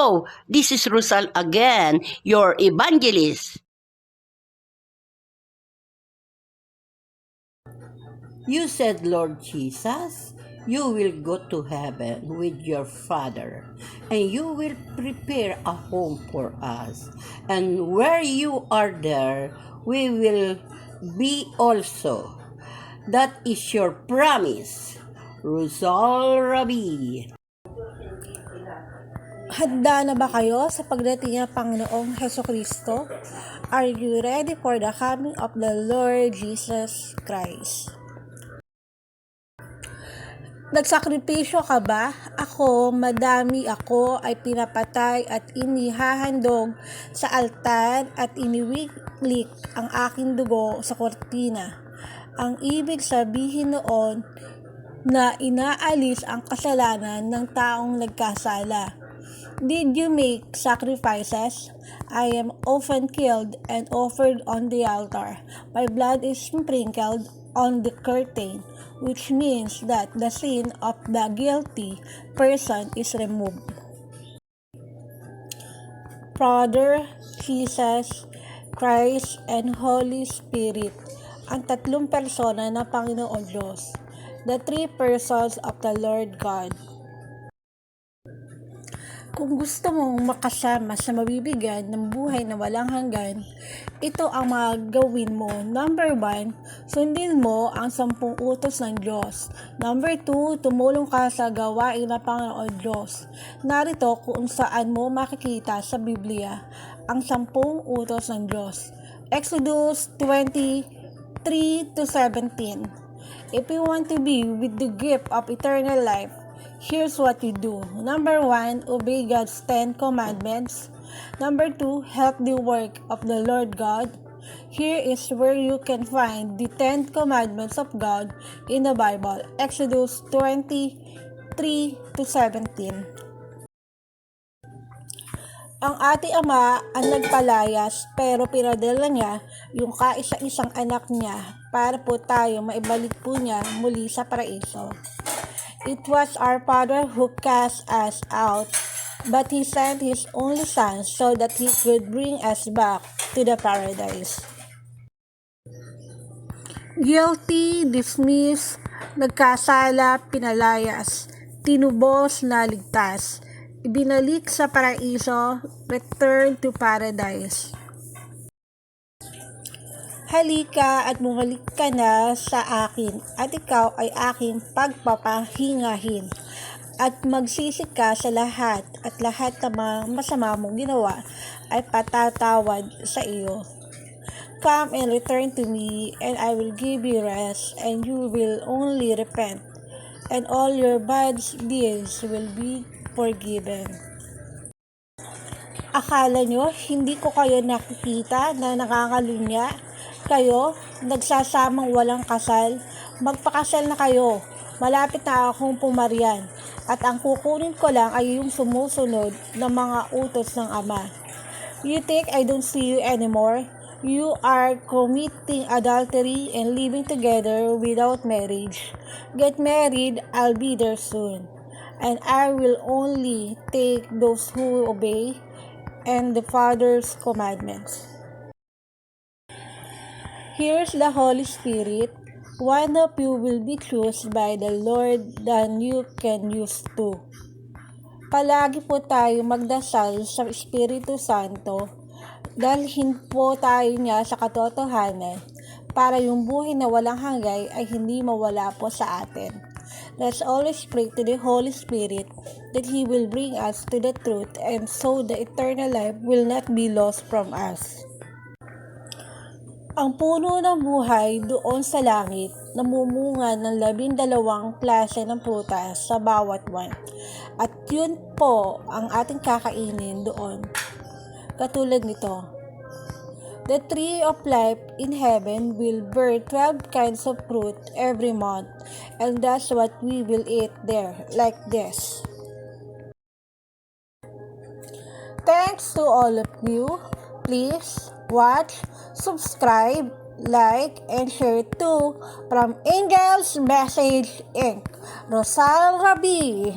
Hello, this is Rosal again, your evangelist. You said, Lord Jesus, you will go to heaven with your Father, and you will prepare a home for us. And where you are there, we will be also. That is your promise, Rosal Rabi. Handa na ba kayo sa pagdating ng Panginoong Hesukristo? Are you ready for the coming of the Lord Jesus Christ? Nagsakripisyo ka ba? Madami ako ay pinapatay at inihahandog sa altar at iniwiklik ang aking dugo sa kortina. Ang ibig sabihin noon na inaalis ang kasalanan ng taong nagkasala. Did you make sacrifices? I am often killed and offered on the altar. My blood is sprinkled on the curtain, which means that the sin of the guilty person is removed. Father, Jesus, Christ, and Holy Spirit, ang tatlong persona ng Panginoon Diyos, the three persons of the Lord God. Kung gusto mong makasama sa mabibigyan ng buhay na walang hanggan, ito ang mga gawin mo. Number 1, sundin mo ang 10 utos ng Diyos. Number 2, tumulong ka sa gawain ng Panginoon Diyos. Narito kung saan mo makikita sa Biblia ang 10 utos ng Diyos. Exodus 23-17. If you want to be with the gift of eternal life, here's what you do. Number 1, obey God's 10 commandments. Number 2, help the work of the Lord God. Here is where you can find the 10 commandments of God in the Bible. Exodus 23-17. Ang ating Ama ang nagpalayas pero pinadala niya yung kaisa-isang anak niya para po tayo maibalik po niya muli sa paraiso. It was our Father who cast us out, but He sent His only Son so that He could bring us back to the paradise. Guilty, dismissed, nagkasala, pinalayas, tinubos, naligtas, ibinalik sa paraiso, return to paradise. Halika at bumalik ka na sa akin at ikaw ay aking pagpapahingahin at magsisi ka sa lahat at lahat ng mga masama mong ginawa ay patatawad sa iyo. Come and return to me and I will give you rest and you will only repent and all your bad deeds will be forgiven. Akala nyo hindi ko kayo nakikita na nakakalunya? Kayo, nagsasamang walang kasal, magpakasal na kayo. Malapit na akong pumaryan at ang kukunin ko lang ay yung sumusunod ng mga utos ng Ama. You think I don't see you anymore? You are committing adultery and living together without marriage. Get married, I'll be there soon. And I will only take those who obey and the Father's commandments. Here's the Holy Spirit. One of you will be chosen by the Lord than you can use two. Palagi po tayo magdasal sa Espiritu Santo. Dalhin po tayo niya sa katotohanan para yung buhay na walang hanggan ay hindi mawala po sa atin. Let's always pray to the Holy Spirit that He will bring us to the truth and so the eternal life will not be lost from us. Ang puno ng buhay doon sa langit, namumunga ng 12 klase ng prutas sa bawat buwan. At yun po ang ating kakainin doon. Katulad nito, the tree of life in heaven will bear 12 kinds of fruit every month, and that's what we will eat there, like this. Thanks to all of you. Please watch, subscribe, like, and share too from Angel's Message Inc. Rosal Rabi.